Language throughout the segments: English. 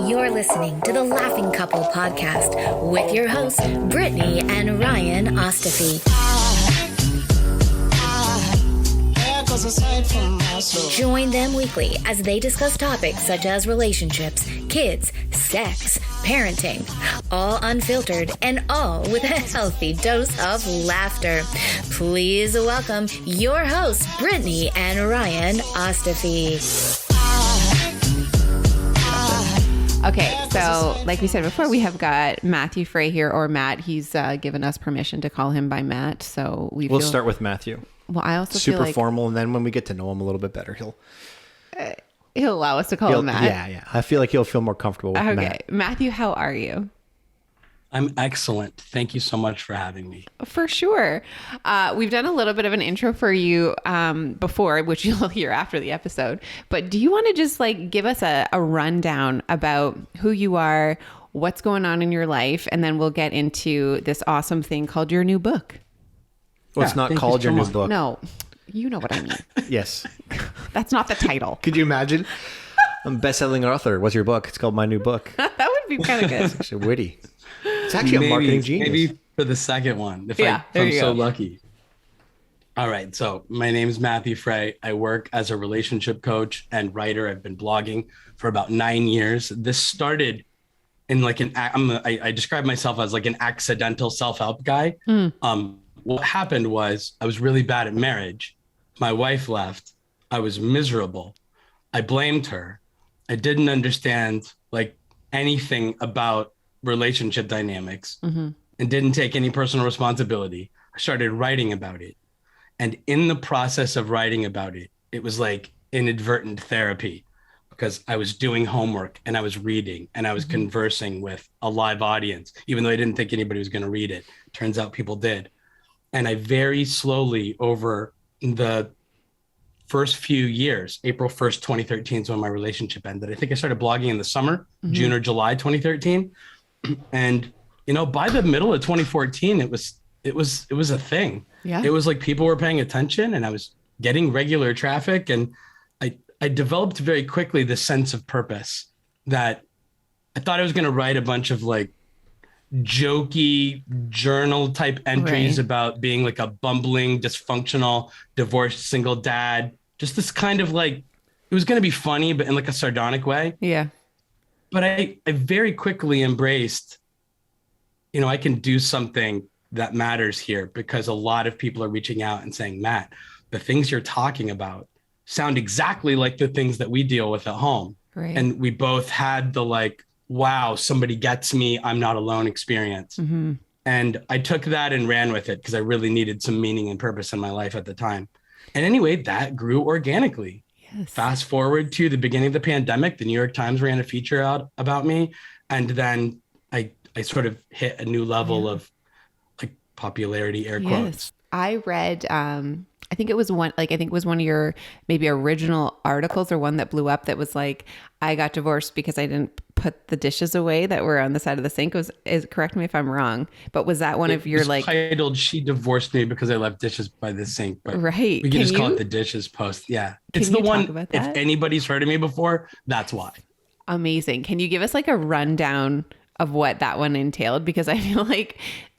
You're listening to the Laughing Couple podcast with your hosts, Brittany and Ryan Ostafy. Join them weekly as they discuss topics such as relationships, kids, sex, parenting, all unfiltered and all with a healthy dose of laughter. Please welcome your hosts, Brittany and Ryan Ostafy. Okay, so like we said before, we have got Matthew Frey here, or Matt. He's given us permission to call him by Matt, so we'll start with Matthew. Well, I also super feel like formal, and then when we get to know him a little bit better, he'll allow us to call him Matt. Yeah. I feel like he'll feel more comfortable with Matt. Okay, Matthew, how are you? I'm excellent. Thank you so much for having me. For sure. We've done a little bit of an intro for you before, which you'll hear after the episode. But do you want to just give us a rundown about who you are, what's going on in your life, and then we'll get into this awesome thing called your new book. Well, it's not called your new book. No, you know what I mean. Yes. That's not the title. Could you imagine? I'm a best-selling author. What's your book? It's called My New Book. That would be kind of good. It's actually witty. It's actually a marketing genius. Maybe for the second one, if I'm so lucky. All right. So my name is Matthew Frey. I work as a relationship coach and writer. I've been blogging for about 9 years. This started in I describe myself as an accidental self-help guy. What happened was I was really bad at marriage. My wife left. I was miserable. I blamed her. I didn't understand anything about relationship dynamics and didn't take any personal responsibility. I started writing about it. And in the process of writing about it, it was like inadvertent therapy because I was doing homework and I was reading and I was conversing with a live audience, even though I didn't think anybody was going to read it. Turns out people did. And I very slowly over the first few years, April 1st, 2013 is when my relationship ended. I think I started blogging in the summer, June or July 2013. And, by the middle of 2014, it was a thing. Yeah. It was like people were paying attention and I was getting regular traffic. And I developed very quickly this sense of purpose that I thought I was going to write a bunch of jokey journal type entries about being a bumbling, dysfunctional, divorced single dad. Just this kind of it was going to be funny, but in a sardonic way. Yeah. But I very quickly embraced, I can do something that matters here because a lot of people are reaching out and saying, Matt, the things you're talking about sound exactly like the things that we deal with at home. Right. And we both had the wow, somebody gets me, I'm not alone experience. And I took that and ran with it because I really needed some meaning and purpose in my life at the time. And anyway, that grew organically. Yes. Fast forward to the beginning of the pandemic, the New York Times ran a feature out about me. And then I sort of hit a new level of popularity, air quotes. I read, I think it was one of your maybe original articles or one that blew up that was I got divorced because I didn't put the dishes away that were on the side of the sink. Correct me if I'm wrong, but was that one of your titled "She Divorced Me Because I Left Dishes by the Sink"? But right, we can just call it the dishes post. Yeah, it's the one. If anybody's heard of me before, that's why. Amazing. Can you give us a rundown of what that one entailed? Because I feel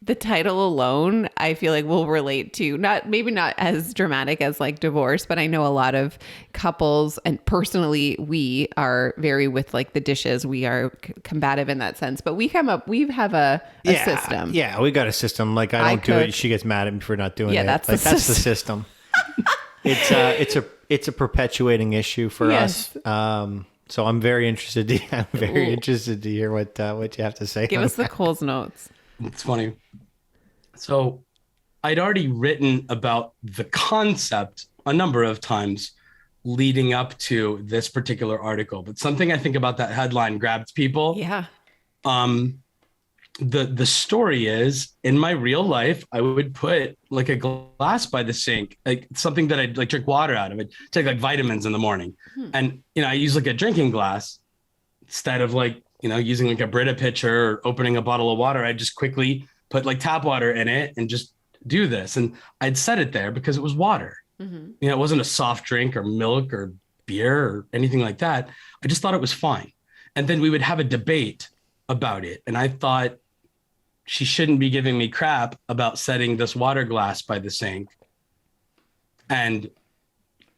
the title alone, will relate to maybe not as dramatic as divorce, but I know a lot of couples, and personally, we are very with the dishes. We are combative in that sense, but we have a system. Yeah, we got a system. I don't do it. She gets mad at me for not doing it. That's that's the system. It's a perpetuating issue for us. So I'm very interested. Interested to hear what you have to say. Give us the Coles notes. It's funny. So I'd already written about the concept a number of times leading up to this particular article, but something I think about that headline grabbed people. Yeah. The story is, in my real life, I would put a glass by the sink, something that I'd drink water out of. I'd take vitamins in the morning. And, I use a drinking glass instead of using a Brita pitcher or opening a bottle of water. I'd just quickly put tap water in it and just do this. And I'd set it there because it was water. It wasn't a soft drink or milk or beer or anything like that. I just thought it was fine. And then we would have a debate about it. And I thought, she shouldn't be giving me crap about setting this water glass by the sink. And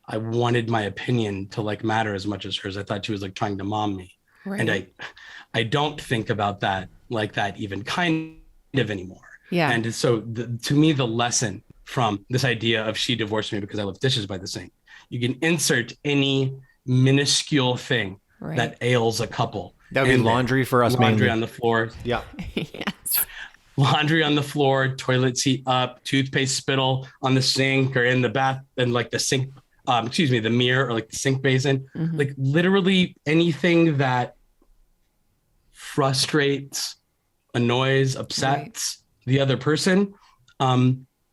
I wanted my opinion to like matter as much as hers. I thought she was like trying to mom me. Right. And I don't think about that like that even kind of anymore. Yeah. And so to me, the lesson from this idea of she divorced me because I left dishes by the sink, you can insert any minuscule thing that ails a couple. That would be laundry for us, laundry mainly. On the floor. Yeah. Yes. Laundry on the floor, toilet seat up, toothpaste spittle on the sink or in the bath, and like the sink, the mirror or like the sink basin. Mm-hmm. Like literally anything that frustrates, annoys, upsets the other person.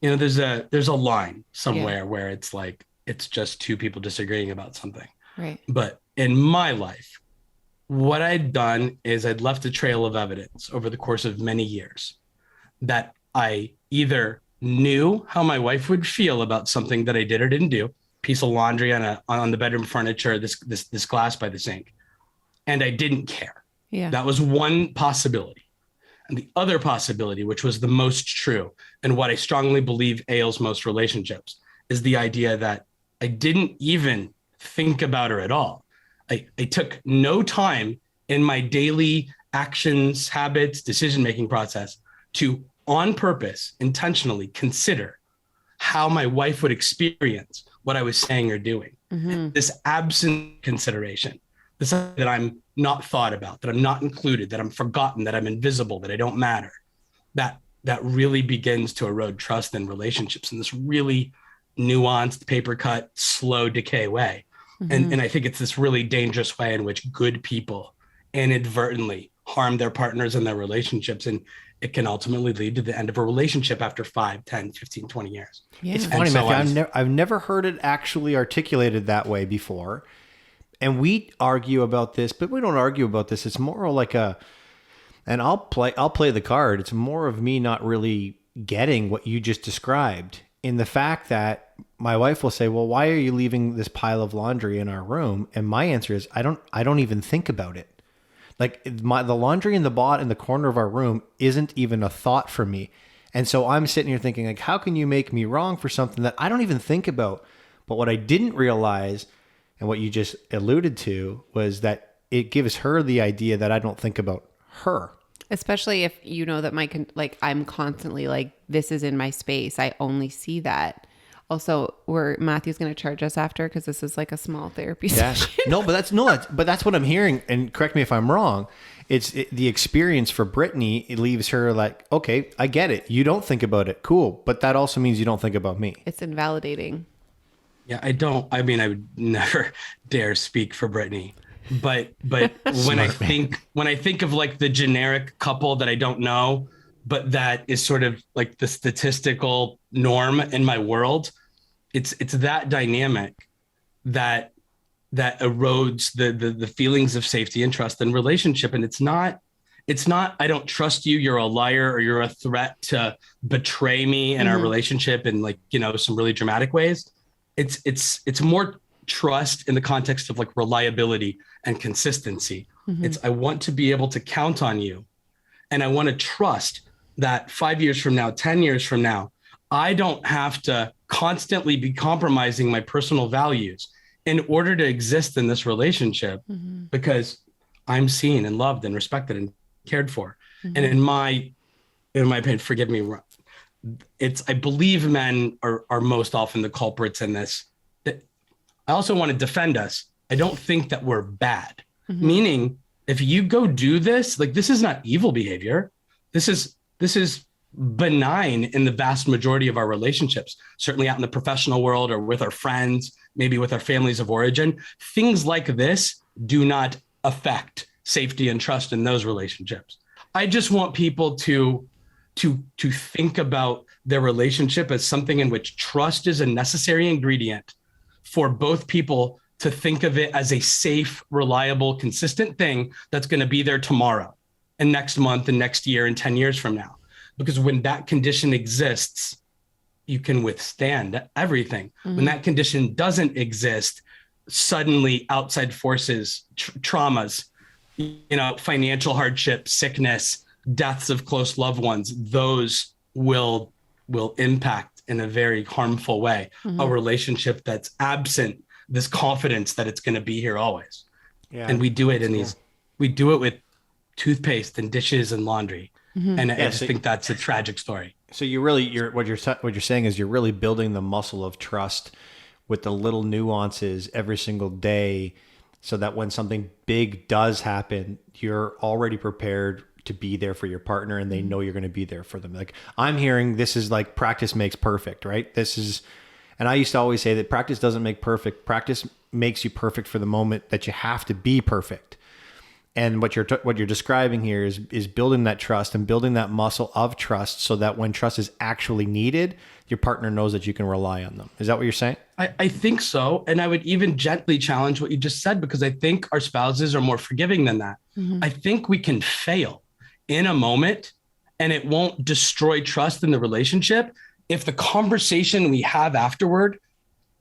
There's a line somewhere where it's like, it's just two people disagreeing about something. Right. But in my life, what I'd done is I'd left a trail of evidence over the course of many years that I either knew how my wife would feel about something that I did or didn't do, piece of laundry on the bedroom furniture, this glass by the sink, and I didn't care. Yeah. That was one possibility. And the other possibility, which was the most true, and what I strongly believe ails most relationships, is the idea that I didn't even think about her at all. I took no time in my daily actions, habits, decision-making process to, on purpose, intentionally consider how my wife would experience what I was saying or doing. Mm-hmm. This absent consideration, this that I'm not thought about, that I'm not included, that I'm forgotten, that I'm invisible, that I don't matter, that really begins to erode trust in relationships in this really nuanced, paper cut, slow decay way. Mm-hmm. And I think it's this really dangerous way in which good people inadvertently harm their partners and their relationships. And it can ultimately lead to the end of a relationship after 5, 10, 15, 20 years. Yeah. It's funny, Matthew, I've never heard it actually articulated that way before. And we argue about this, but we don't argue about this. It's more like and I'll play the card. It's more of me not really getting what you just described, in the fact that my wife will say, well, why are you leaving this pile of laundry in our room? And my answer is, I don't even think about it. Like the laundry in the corner of our room isn't even a thought for me. And so I'm sitting here thinking, like, how can you make me wrong for something that I don't even think about? But what I didn't realize, and what you just alluded to, was that it gives her the idea that I don't think about her. Especially if you know that I'm constantly like, this is in my space. I only see that. Also, Matthew's going to charge us after, because this is like a small therapy session. No, but that's what I'm hearing. And correct me if I'm wrong. The experience for Brittany, it leaves her like, okay, I get it. You don't think about it. Cool. But that also means you don't think about me. It's invalidating. Yeah, I would never dare speak for Brittany. But when I think of like the generic couple that I don't know, but that is sort of like the statistical norm in my world, it's that dynamic that erodes the feelings of safety and trust in relationship. And it's not I don't trust you, you're a liar, or you're a threat to betray me in our relationship in like, some really dramatic ways. It's more trust in the context of like reliability and consistency. Mm-hmm. I want to be able to count on you, and I want to trust that 5 years from now, 10 years from now, I don't have to constantly be compromising my personal values in order to exist in this relationship, because I'm seen and loved and respected and cared for. Mm-hmm. And in my opinion, forgive me, I believe men are most often the culprits in this. I also want to defend us. I don't think that we're bad. Mm-hmm. Meaning, if you go do this, like, this is not evil behavior. This is benign in the vast majority of our relationships, certainly out in the professional world or with our friends, maybe with our families of origin. Things like this do not affect safety and trust in those relationships. I just want people to think about their relationship as something in which trust is a necessary ingredient for both people to think of it as a safe, reliable, consistent thing that's going to be there tomorrow and next month and next year and 10 years from now. Because when that condition exists, you can withstand everything. Mm-hmm. When that condition doesn't exist, suddenly outside forces, traumas financial hardship, sickness, deaths of close loved ones, those will impact in a very harmful way a relationship that's absent this confidence that it's going to be here always. Yeah, and we do it we do it with toothpaste and dishes and laundry. And I just think that's a tragic story. So what you're saying is you're really building the muscle of trust with the little nuances every single day, so that when something big does happen, you're already prepared to be there for your partner, and they know you're going to be there for them. Like, I'm hearing this is like practice makes perfect, right? And I used to always say that practice doesn't make perfect. Practice makes you perfect for the moment that you have to be perfect. And what you're describing here is building that trust and building that muscle of trust, so that when trust is actually needed, your partner knows that you can rely on them. Is that what you're saying? I think so. And I would even gently challenge what you just said, because I think our spouses are more forgiving than that. I think we can fail in a moment and it won't destroy trust in the relationship if the conversation we have afterward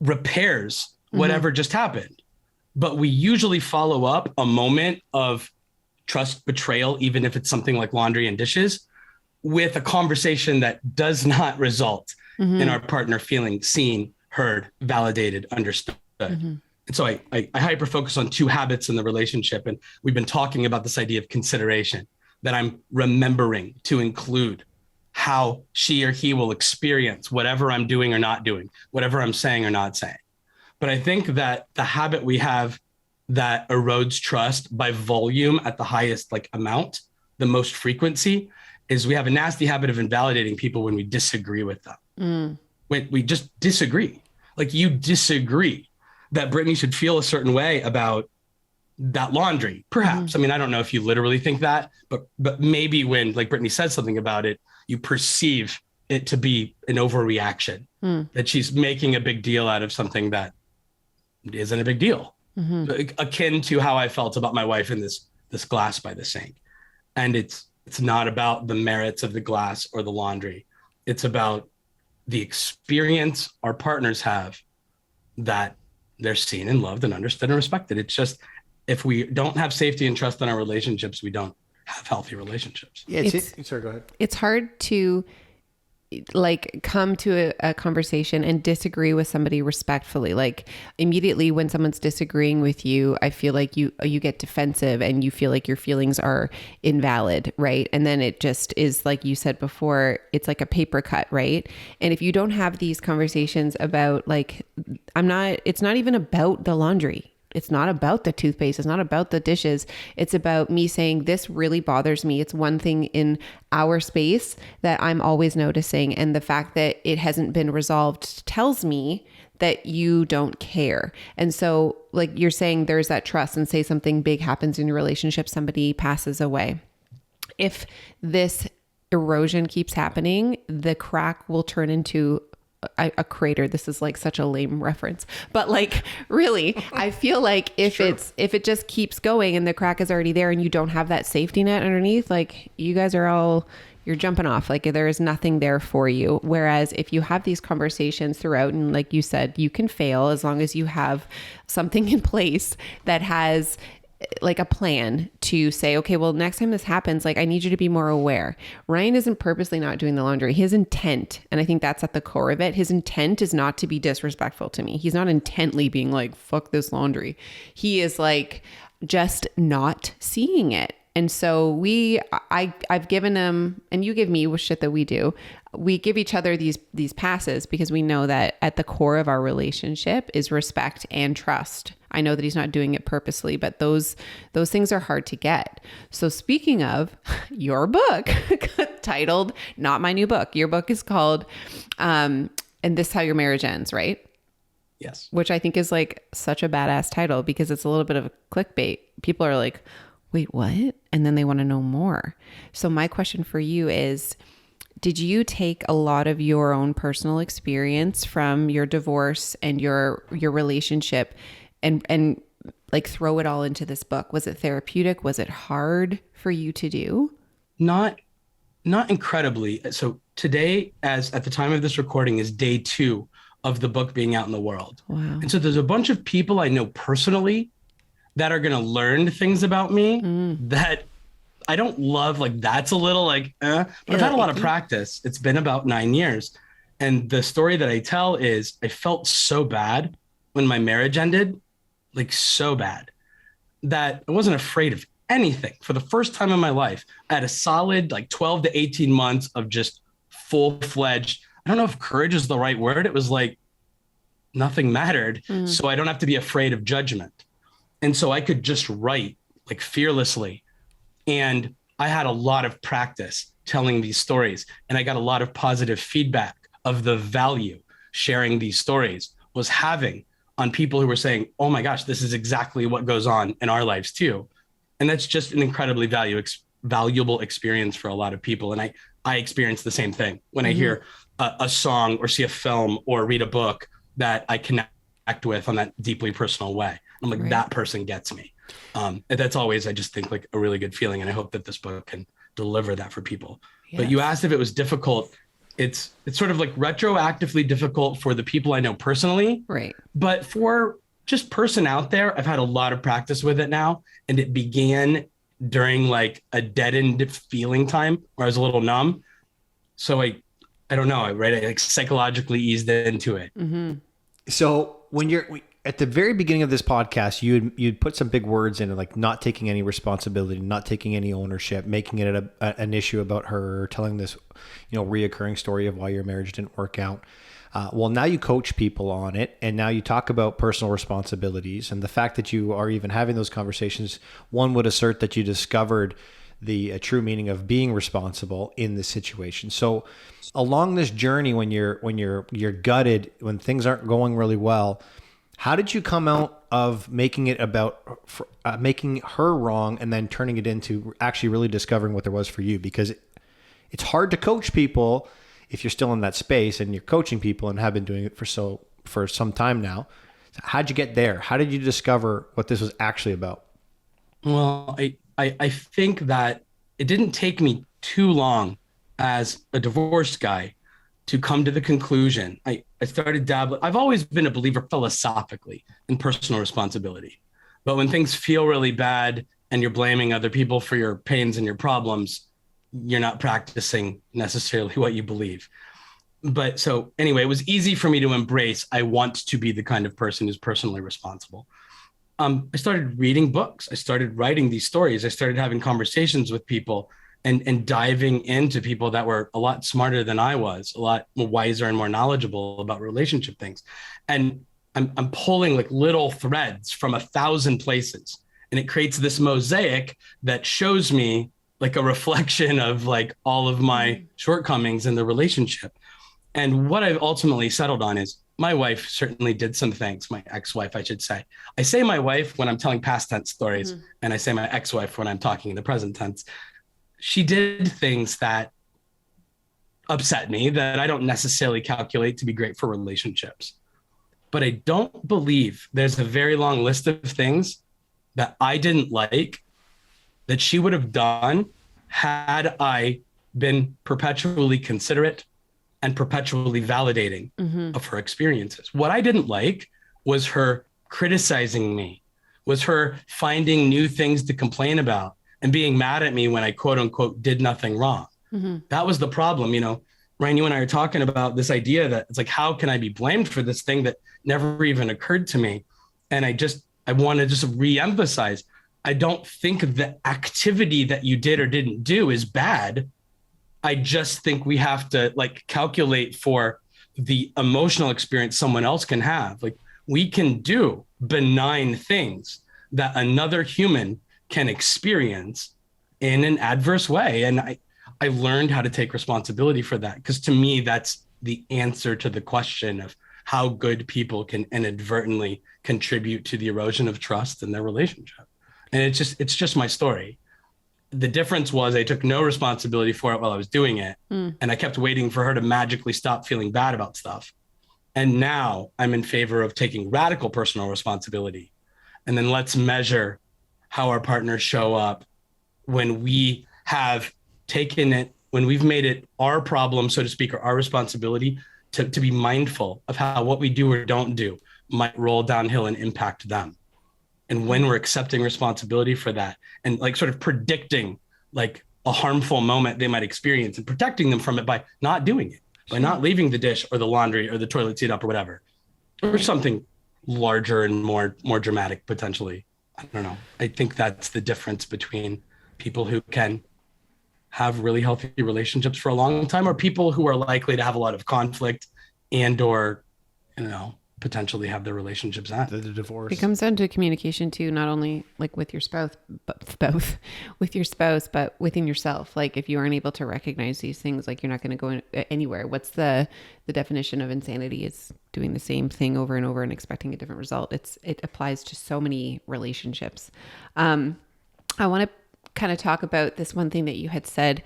repairs whatever just happened. But we usually follow up a moment of trust betrayal, even if it's something like laundry and dishes, with a conversation that does not result in our partner feeling seen, heard, validated, understood. And so I hyper focus on two habits in the relationship. And we've been talking about this idea of consideration, that I'm remembering to include how she or he will experience whatever I'm doing or not doing, whatever I'm saying or not saying. But I think that the habit we have that erodes trust by volume at the highest amount, the most frequency, is we have a nasty habit of invalidating people when we disagree with them. When we just disagree. Like, you disagree that Brittany should feel a certain way about that laundry, perhaps. I mean, I don't know if you literally think that, but maybe when Brittany says something about it, you perceive it to be an overreaction, that she's making a big deal out of something that isn't a big deal. Akin to how I felt about my wife in this glass by the sink. And it's not about the merits of the glass or the laundry. It's about the experience our partners have, that they're seen and loved and understood and respected. It's just, if we don't have safety and trust in our relationships, we don't have healthy relationships. Yeah, sorry, go ahead. It's hard to come to a conversation and disagree with somebody respectfully. Immediately when someone's disagreeing with you, I feel like you get defensive and you feel like your feelings are invalid, right? And then it just is, like you said before, it's like a paper cut, right? And if you don't have these conversations about it's not even about the laundry. It's not about the toothpaste. It's not about the dishes. It's about me saying, this really bothers me. It's one thing in our space that I'm always noticing. And the fact that it hasn't been resolved tells me that you don't care. And so, you're saying, there's that trust, and say something big happens in your relationship, somebody passes away. If this erosion keeps happening, the crack will turn into a crater. This is such a lame reference, but really, I feel like if it just keeps going and the crack is already there and you don't have that safety net underneath, you guys are you're jumping off. There is nothing there for you. Whereas if you have these conversations throughout, and like you said, you can fail as long as you have something in place that has a plan to say, okay, well, next time this happens, I need you to be more aware. Ryan isn't purposely not doing the laundry. His intent, and I think that's at the core of it, his intent is not to be disrespectful to me. He's not intently being fuck this laundry. He is just not seeing it. And so I've given him, and you give me with shit that we do. We give each other these passes because we know that at the core of our relationship is respect and trust. I know that he's not doing it purposely, but those things are hard to get. So speaking of your book, titled, not my new book, your book is called, And This Is How Your Marriage Ends, right? Yes. Which I think is such a badass title, because it's a little bit of a clickbait. People are like, wait, what? And then they want to know more. So my question for you is, did you take a lot of your own personal experience from your divorce and your relationship and throw it all into this book? Was it therapeutic? Was it hard for you to do? Not incredibly. So today, as at the time of this recording, is day 2 of the book being out in the world. Wow. And so there's a bunch of people I know personally that are going to learn things about me that I don't love. Like, that's a little like, but I've had a lot of practice. It's been about 9 years. And the story that I tell is I felt so bad when my marriage ended, like so bad, that I wasn't afraid of anything. For the first time in my life, I had a solid like 12 to 18 months of just full-fledged, I don't know if courage is the right word. It was like nothing mattered. So I don't have to be afraid of judgment. And so I could just write like fearlessly. And I had a lot of practice telling these stories. And I got a lot of positive feedback of the value sharing these stories was having on people who were saying, oh my gosh, this is exactly what goes on in our lives too. And that's just an incredibly valuable experience for a lot of people. And I experience the same thing when I hear a song or see a film or read a book that I connect with on that deeply personal way. I'm like, that person gets me. And that's always, I just think, like a really good feeling. And I hope that this book can deliver that for people. Yes. But you asked if it was difficult. It's sort of like retroactively difficult for the people I know personally. Right. But for just person out there, I've had a lot of practice with it now. And it began during like a deadened feeling time where I was a little numb. So I don't know, I like psychologically eased into it. So when you're at the very beginning of this podcast, you'd put some big words in it, like not taking any responsibility, not taking any ownership, making it an issue about her, telling this, reoccurring story of why your marriage didn't work out. Well, now you coach people on it, and now you talk about personal responsibilities, and the fact that you are even having those conversations. One would assert that you discovered the true meaning of being responsible in this situation. So, along this journey, when you're gutted, when things aren't going really well, how did you come out of making it about making her wrong and then turning it into actually really discovering what there was for you? Because it's hard to coach people if you're still in that space and you're coaching people and have been doing it for some time now. So how'd you get there? How did you discover what this was actually about? Well, I think that it didn't take me too long as a divorced guy to come to the conclusion. I started dabbling. I've always been a believer philosophically in personal responsibility. But when things feel really bad and you're blaming other people for your pains and your problems, you're not practicing necessarily what you believe. But so anyway, it was easy for me to embrace, I want to be the kind of person who's personally responsible. I started reading books. I started writing these stories. I started having conversations with people and diving into people that were a lot smarter than I was, a lot more wiser and more knowledgeable about relationship things. And I'm pulling like little threads from 1,000 places, and it creates this mosaic that shows me like a reflection of like all of my shortcomings in the relationship. And what I've ultimately settled on is my wife certainly did some things, my ex-wife, I should say. I say my wife when I'm telling past tense stories, and I say my ex-wife when I'm talking in the present tense. She did things that upset me that I don't necessarily calculate to be great for relationships. But I don't believe there's a very long list of things that I didn't like that she would have done had I been perpetually considerate and perpetually validating of her experiences. What I didn't like was her criticizing me, was her finding new things to complain about and being mad at me when I quote unquote did nothing wrong. That was the problem. Ryan, you and I are talking about this idea that it's like, how can I be blamed for this thing that never even occurred to me? And I want to just reemphasize, I don't think the activity that you did or didn't do is bad. I just think we have to like calculate for the emotional experience someone else can have. Like, we can do benign things that another human can experience in an adverse way. And I learned how to take responsibility for that, because to me, that's the answer to the question of how good people can inadvertently contribute to the erosion of trust in their relationship. And it's just my story. The difference was I took no responsibility for it while I was doing it. And I kept waiting for her to magically stop feeling bad about stuff. And now I'm in favor of taking radical personal responsibility. And then let's measure how our partners show up when we have taken it, when we've made it our problem, so to speak, or our responsibility to be mindful of how what we do or don't do might roll downhill and impact them. And when we're accepting responsibility for that and like sort of predicting like a harmful moment they might experience and protecting them from it by not doing it, by not leaving the dish or the laundry or the toilet seat up or whatever, or something larger and more dramatic potentially. I don't know. I think that's the difference between people who can have really healthy relationships for a long time or people who are likely to have a lot of conflict and or, potentially have their relationships end. The divorce. It comes down to communication too, not only like with your spouse, but both with your spouse, but within yourself. Like if you aren't able to recognize these things, like you're not going to go anywhere. What's the definition of insanity? Is doing the same thing over and over and expecting a different result. It applies to so many relationships. I want to kind of talk about this one thing that you had said.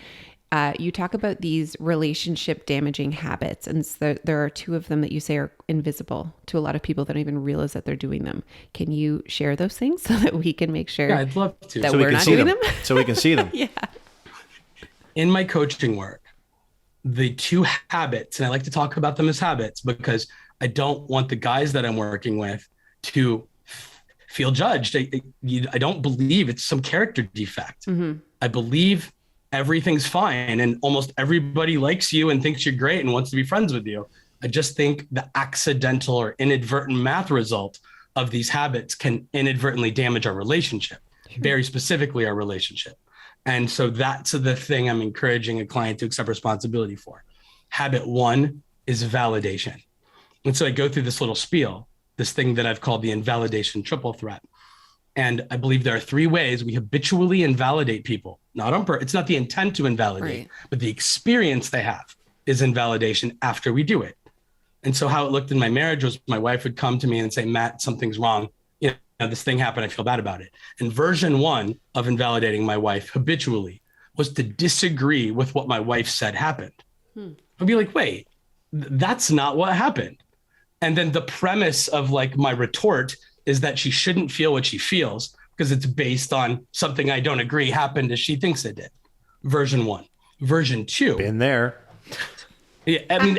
You talk about these relationship damaging habits, and so there are two of them that you say are invisible to a lot of people that don't even realize that they're doing them. Can you share those things so that we can make sure I'd love to. that we're not doing them? So we can see them. Yeah. In my coaching work, the two habits, and I like to talk about them as habits because I don't want the guys that I'm working with to feel judged. I don't believe it's some character defect. Mm-hmm. I believe everything's fine and almost everybody likes you and thinks you're great and wants to be friends with you. I just think the accidental or inadvertent math result of these habits can inadvertently damage our relationship, very specifically our relationship. And so that's the thing I'm encouraging a client to accept responsibility for. Habit one is validation. And so I go through this little spiel, this thing that I've called the invalidation triple threat. And I believe there are three ways we habitually invalidate people. Not on purpose. It's not the intent to invalidate, but the experience they have is invalidation after we do it. And so how it looked in my marriage was my wife would come to me and say, Matt, something's wrong. This thing happened. I feel bad about it. And version one of invalidating my wife habitually was to disagree with what my wife said happened. I'd be like, wait, that's not what happened. And then the premise of like my retort is that she shouldn't feel what she feels because it's based on something I don't agree happened as she thinks it did. Version one. Version two. Been there. Yeah, I mean,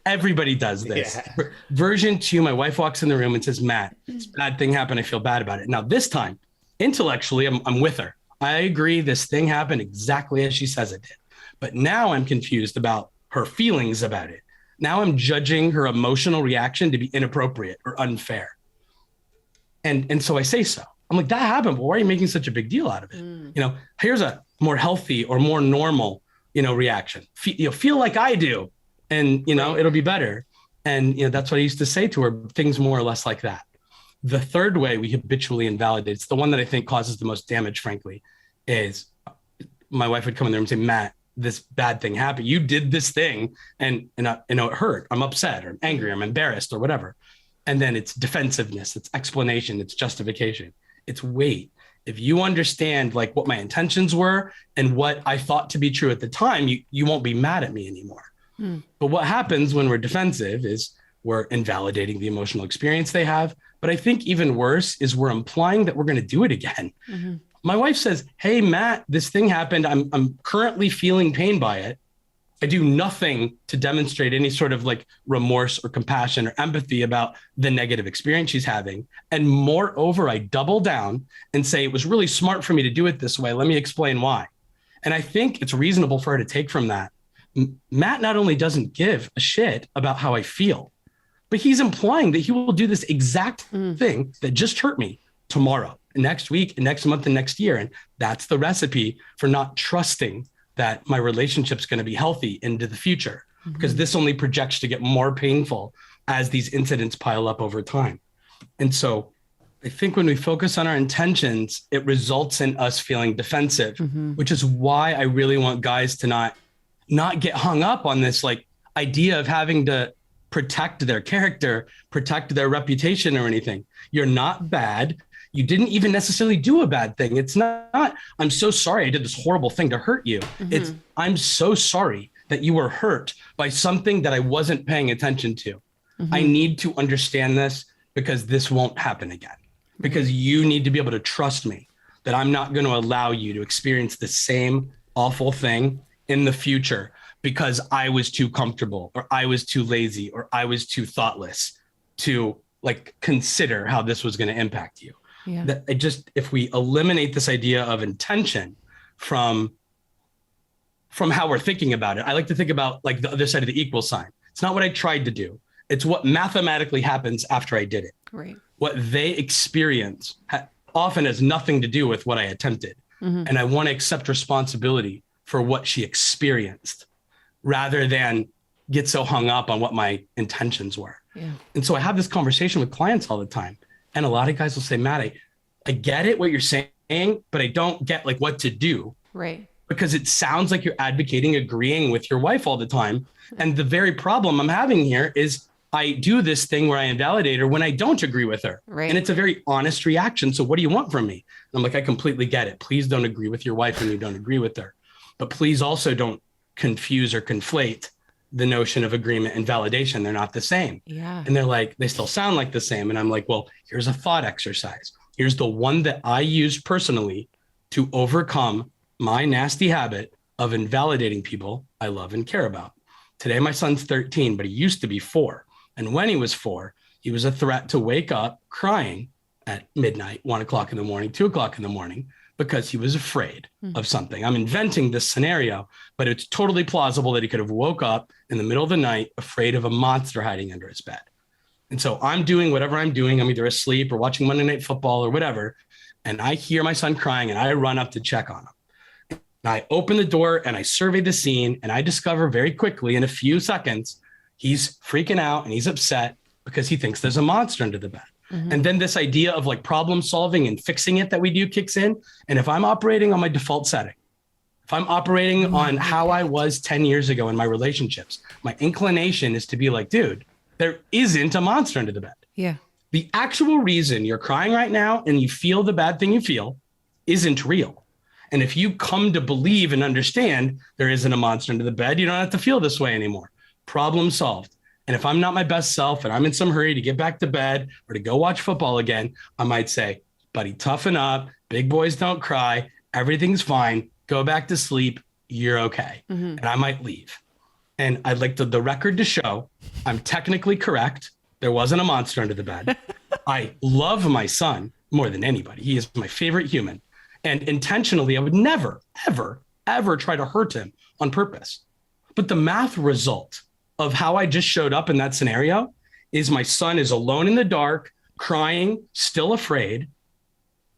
everybody does this. Yeah. Version two, my wife walks in the room and says, Matt, this bad thing happened. I feel bad about it. Now this time, intellectually, I'm with her. I agree this thing happened exactly as she says it did. But now I'm confused about her feelings about it. Now I'm judging her emotional reaction to be inappropriate or unfair. And so I say so. I'm like, that happened, but why are you making such a big deal out of it? Here's a more healthy or more normal, reaction. Feel like I do, and it'll be better. And that's what I used to say to her. Things more or less like that. The third way we habitually invalidate, it's the one that I think causes the most damage, frankly, is my wife would come in there and say, Matt, this bad thing happened. You did this thing, and it hurt. I'm upset, or I'm angry, or I'm embarrassed, or whatever. And then it's defensiveness, it's explanation, it's justification. It's wait. If you understand like what my intentions were and what I thought to be true at the time, you won't be mad at me anymore. But what happens when we're defensive is we're invalidating the emotional experience they have. But I think even worse is we're implying that we're going to do it again. Mm-hmm. My wife says, hey, Matt, this thing happened. I'm currently feeling pain by it. I do nothing to demonstrate any sort of like remorse or compassion or empathy about the negative experience she's having. And moreover, I double down and say, it was really smart for me to do it this way. Let me explain why. And I think it's reasonable for her to take from that. Matt not only doesn't give a shit about how I feel, but he's implying that he will do this exact thing that just hurt me tomorrow, next week, next month, and next year. And that's the recipe for not trusting that my relationship's going to be healthy into the future, because this only projects to get more painful as these incidents pile up over time. And so I think when we focus on our intentions, it results in us feeling defensive, which is why I really want guys to not get hung up on this like idea of having to protect their character, protect their reputation or anything. You're not bad. You didn't even necessarily do a bad thing. It's not, I'm so sorry I did this horrible thing to hurt you. It's, I'm so sorry that you were hurt by something that I wasn't paying attention to. I need to understand this because this won't happen again. Because you need to be able to trust me that I'm not going to allow you to experience the same awful thing in the future because I was too comfortable or I was too lazy or I was too thoughtless to like consider how this was going to impact you. Yeah. That if we eliminate this idea of intention from how we're thinking about it, I like to think about like the other side of the equal sign. It's not what I tried to do. It's what mathematically happens after I did it. Right. What they experience often has nothing to do with what I attempted. Mm-hmm. And I want to accept responsibility for what she experienced rather than get so hung up on what my intentions were. Yeah. And so I have this conversation with clients all the time. And a lot of guys will say, Matt, I get it, what you're saying, but I don't get like what to do. Right. Because it sounds like you're advocating agreeing with your wife all the time. And the very problem I'm having here is I do this thing where I invalidate her when I don't agree with her. Right. And it's a very honest reaction. So what do you want from me? And I'm like, I completely get it. Please don't agree with your wife when you don't agree with her. But please also don't confuse or conflate the notion of agreement and validation. They're not the same. Yeah. And they're like, they still sound like the same. And I'm like, well, here's a thought exercise. Here's the one that I use personally to overcome my nasty habit of invalidating people I love and care about. Today, my son's 13, but he used to be 4. And when he was 4, he was a threat to wake up crying at midnight, 1 o'clock in the morning, 2 o'clock in the morning, because he was afraid of something. I'm inventing this scenario, but it's totally plausible that he could have woke up in the middle of the night, afraid of a monster hiding under his bed. And so I'm doing whatever I'm doing. I'm either asleep or watching Monday Night Football or whatever. And I hear my son crying and I run up to check on him. And I open the door and I survey the scene and I discover very quickly in a few seconds, he's freaking out and he's upset because he thinks there's a monster under the bed. Mm-hmm. And then this idea of like problem solving and fixing it that we do kicks in. And if I'm operating on my default setting, if I'm operating on how I was 10 years ago in my relationships, my inclination is to be like, dude, there isn't a monster under the bed. Yeah. The actual reason you're crying right now and you feel the bad thing you feel isn't real. And if you come to believe and understand there isn't a monster under the bed, you don't have to feel this way anymore. Problem solved. And if I'm not my best self and I'm in some hurry to get back to bed or to go watch football again, I might say, buddy, toughen up. Big boys don't cry. Everything's fine. Go back to sleep. You're okay. Mm-hmm. And I might leave. And I'd like the record to show I'm technically correct. There wasn't a monster under the bed. I love my son more than anybody. He is my favorite human. And intentionally, I would never, ever, ever try to hurt him on purpose. But the math result of how I just showed up in that scenario is my son is alone in the dark, crying, still afraid.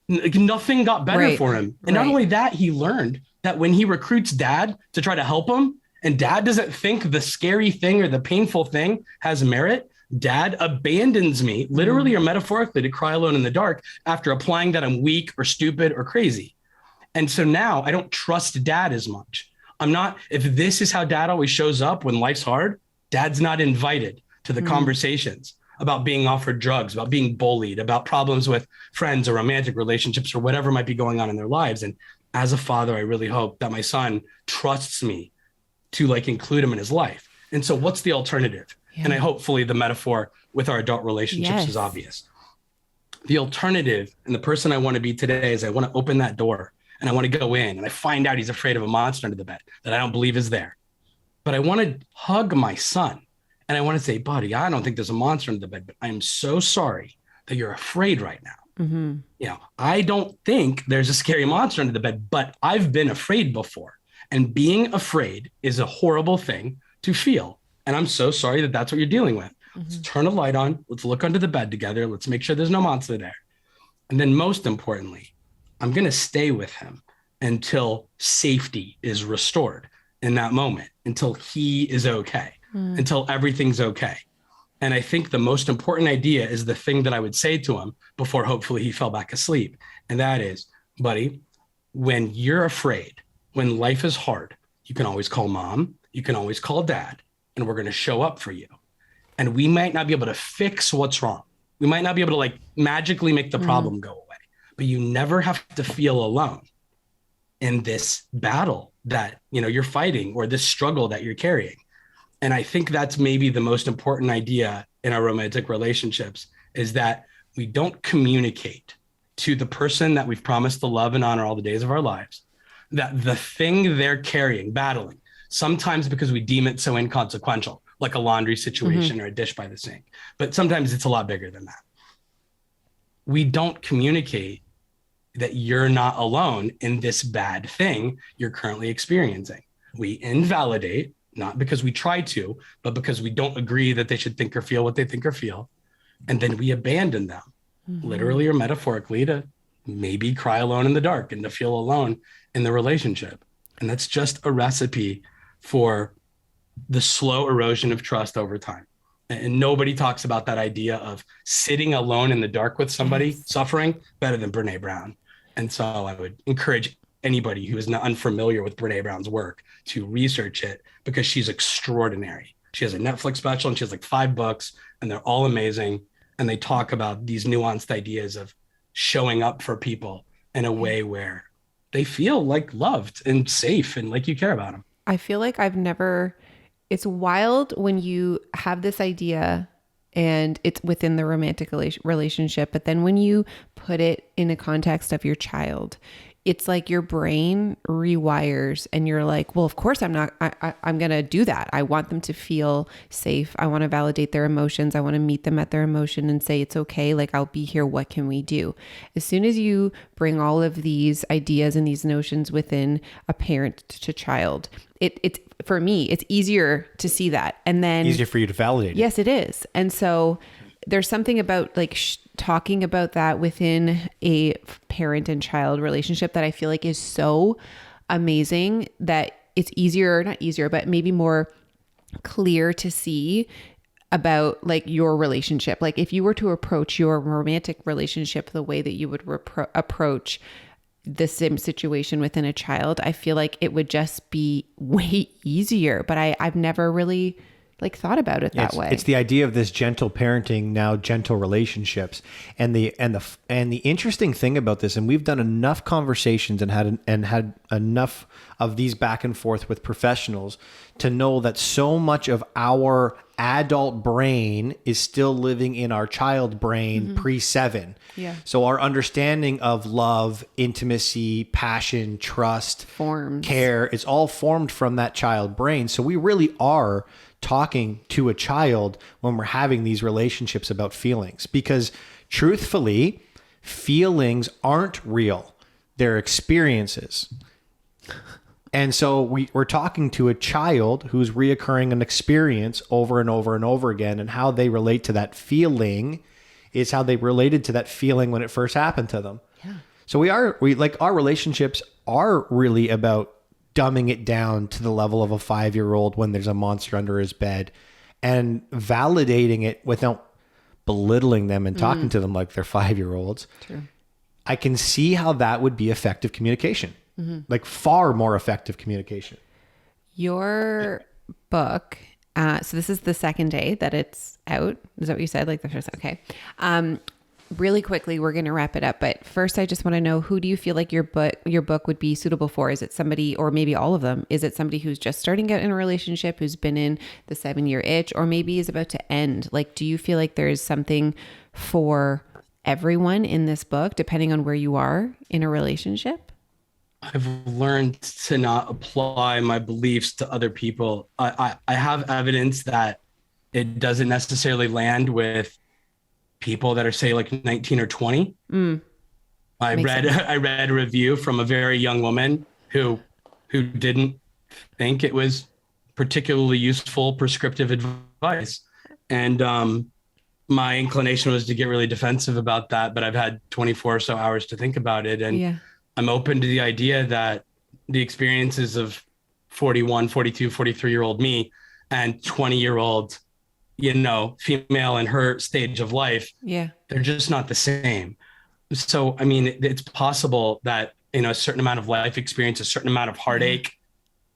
Nothing got better for him. And not only that, he learned that when he recruits dad to try to help him, and dad doesn't think the scary thing or the painful thing has merit, dad abandons me, literally or metaphorically, to cry alone in the dark after applying that I'm weak or stupid or crazy. And so now I don't trust dad as much. If this is how dad always shows up when life's hard, dad's not invited to the conversations about being offered drugs, about being bullied, about problems with friends or romantic relationships or whatever might be going on in their lives. And as a father, I really hope that my son trusts me to like include him in his life. And so what's the alternative? Yeah. And hopefully the metaphor with our adult relationships is obvious. The alternative and the person I want to be today is I want to open that door and I want to go in and I find out he's afraid of a monster under the bed that I don't believe is there. But I want to hug my son and I want to say, buddy, I don't think there's a monster under the bed, but I'm so sorry that you're afraid right now. Mm-hmm. You know, I don't think there's a scary monster under the bed, but I've been afraid before. And being afraid is a horrible thing to feel. And I'm so sorry that that's what you're dealing with. Mm-hmm. Let's turn a light on. Let's look under the bed together. Let's make sure there's no monster there. And then most importantly, I'm going to stay with him until safety is restored in that moment, until he is okay, until everything's okay. And I think the most important idea is the thing that I would say to him before hopefully he fell back asleep. And that is, buddy, when you're afraid, when life is hard, you can always call mom, you can always call dad, and we're going to show up for you. And we might not be able to fix what's wrong. We might not be able to like magically make the problem go away, but you never have to feel alone in this battle that, you know, you're fighting or this struggle that you're carrying. And I think that's maybe the most important idea in our romantic relationships is that we don't communicate to the person that we've promised to love and honor all the days of our lives, that the thing they're carrying, battling, sometimes because we deem it so inconsequential, like a laundry situation or a dish by the sink. But sometimes it's a lot bigger than that. we don't communicate that you're not alone in this bad thing you're currently experiencing. We invalidate, not because we try to, but because we don't agree that they should think or feel what they think or feel. And then we abandon them, literally or metaphorically, to maybe cry alone in the dark and to feel alone in the relationship. And that's just a recipe for the slow erosion of trust over time. And nobody talks about that idea of sitting alone in the dark with somebody suffering better than Brene Brown. And so I would encourage anybody who is not unfamiliar with Brene Brown's work to research it, because she's extraordinary. She has a Netflix special and she has like 5 books, and they're all amazing. And they talk about these nuanced ideas of showing up for people in a way where they feel like loved and safe and like you care about them. I feel like it's wild when you have this idea and it's within the romantic relationship, but then when you put it in a context of your child, it's like your brain rewires and you're like, well, of course I'm going to do that. I want them to feel safe. I want to validate their emotions. I want to meet them at their emotion and say, it's okay. Like, I'll be here. What can we do? As soon as you bring all of these ideas and these notions within a parent to child, it's for me, it's easier to see that. And then easier for you to validate it. Yes, it is. And so there's something about like talking about that within a parent and child relationship that I feel like is so amazing, that it's not easier, but maybe more clear to see about like your relationship. Like if you were to approach your romantic relationship the way that you would approach the same situation within a child, I feel like it would just be way easier. But I've never really like thought about it that way. It's the idea of this gentle parenting, now gentle relationships, and the interesting thing about this, and we've done enough conversations and had enough of these back and forth with professionals to know that so much of our adult brain is still living in our child brain pre-7. Yeah. So our understanding of love, intimacy, passion, trust, care, it's all formed from that child brain. So we really are talking to a child when we're having these relationships about feelings, because truthfully, feelings aren't real. They're experiences. And so we're talking to a child who's reoccurring an experience over and over and over again, and how they relate to that feeling is how they related to that feeling when it first happened to them. Yeah. So our relationships are really about dumbing it down to the level of a 5-year-old when there's a monster under his bed, and validating it without belittling them and talking to them like they're 5-year-olds. True. I can see how that would be effective communication, like far more effective communication. Your book, so this is the second day that it's out. Is that what you said? Like the first, okay. Really quickly, we're going to wrap it up. But first, I just want to know, who do you feel like your book would be suitable for? Is it somebody, or maybe all of them? Is it somebody who's just starting out in a relationship, who's been in the 7-year itch, or maybe is about to end? Like, do you feel like there is something for everyone in this book, depending on where you are in a relationship? I've learned to not apply my beliefs to other people. I have evidence that it doesn't necessarily land with people that are, say, like 19 or 20. I read a review from a very young woman who didn't think it was particularly useful prescriptive advice. And my inclination was to get really defensive about that, but I've had 24 or so hours to think about it. And I'm open to the idea that the experiences of 41, 42, 43-year-old me and 20-year-old, female in her stage of life, they're just not the same. So, I mean, it's possible that, a certain amount of life experience, a certain amount of heartache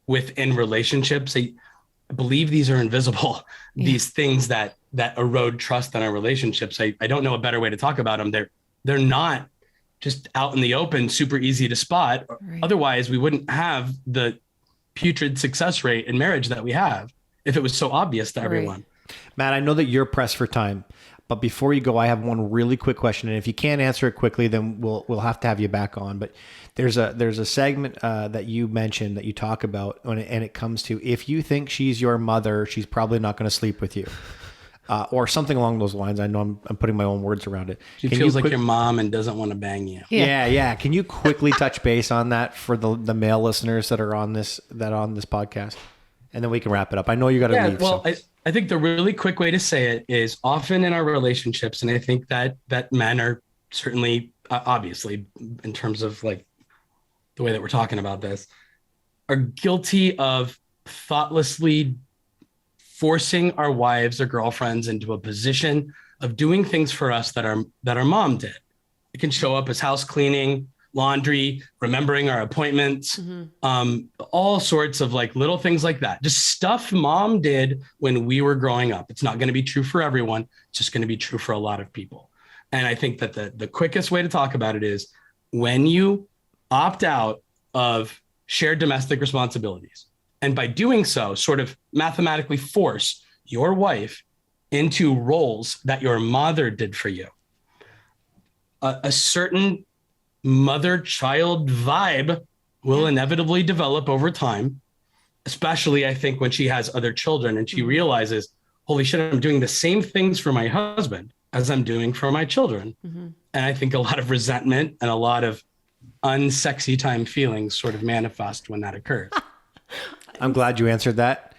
within relationships, I believe these are invisible, these things that erode trust in our relationships. I don't know a better way to talk about them. They're not just out in the open, super easy to spot. Right. Otherwise, we wouldn't have the putrid success rate in marriage that we have if it was so obvious to everyone. Matt, I know that you're pressed for time, but before you go, I have one really quick question. And if you can't answer it quickly, then we'll have to have you back on. But there's a segment that you mentioned that you talk about, and it comes to, if you think she's your mother, she's probably not going to sleep with you. or something along those lines. I know I'm putting my own words around it. She feels like your mom and doesn't want to bang you. Yeah. Can you quickly touch base on that for the male listeners that are on this podcast? And then we can wrap it up. I know you got to leave. Well, so. I think the really quick way to say it is often in our relationships, and I think that men are certainly, obviously, in terms of like the way that we're talking about this, are guilty of thoughtlessly forcing our wives or girlfriends into a position of doing things for us that our mom did. It can show up as house cleaning, laundry, remembering our appointments, all sorts of like little things like that. Just stuff mom did when we were growing up. It's not going to be true for everyone. It's just going to be true for a lot of people. And I think that the quickest way to talk about it is when you opt out of shared domestic responsibilities, and by doing so, sort of mathematically force your wife into roles that your mother did for you. A certain mother-child vibe will inevitably develop over time, especially I think when she has other children and she realizes, holy shit, I'm doing the same things for my husband as I'm doing for my children. And I think a lot of resentment and a lot of unsexy time feelings sort of manifest when that occurs. I'm glad you answered that.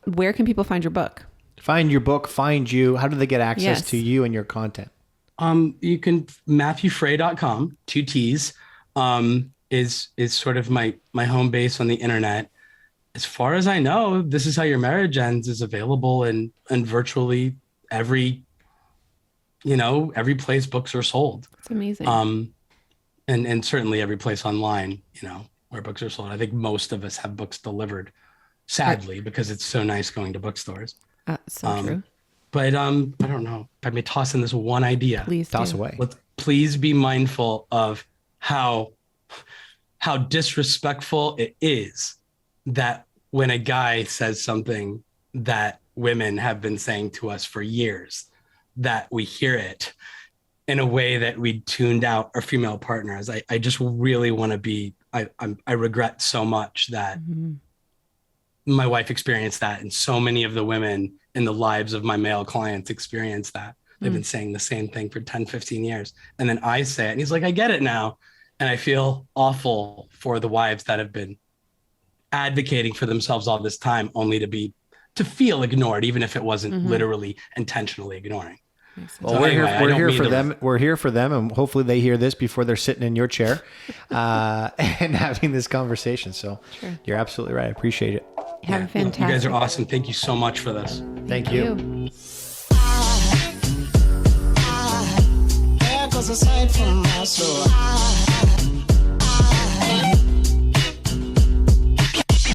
Where can people find your book? Find your book, find you. How do they get access to you and your content? You can MatthewFray.com, 2 T's, is sort of my home base on the internet. As far as I know, This Is How Your Marriage Ends is available in virtually every place books are sold. It's amazing. And certainly every place online, where books are sold. I think most of us have books delivered, sadly, because it's so nice going to bookstores. So true. But I don't know. If I may toss in this one idea. Please toss away. Please be mindful of how disrespectful it is that when a guy says something that women have been saying to us for years, that we hear it in a way that we tuned out our female partners. I just really want to be. I regret so much that my wife experienced that, and so many of the women in the lives of my male clients experience that. They've been saying the same thing for 10, 15 years. And then I say it and he's like, I get it now. And I feel awful for the wives that have been advocating for themselves all this time only to feel ignored, even if it wasn't literally intentionally ignoring. Well, so we're here for them. We're here for them, and hopefully they hear this before they're sitting in your chair and having this conversation. So you're absolutely right. I appreciate it. Have a fantastic. You guys are awesome. Thank you so much for this. Thank you. There goes a sight from my soul.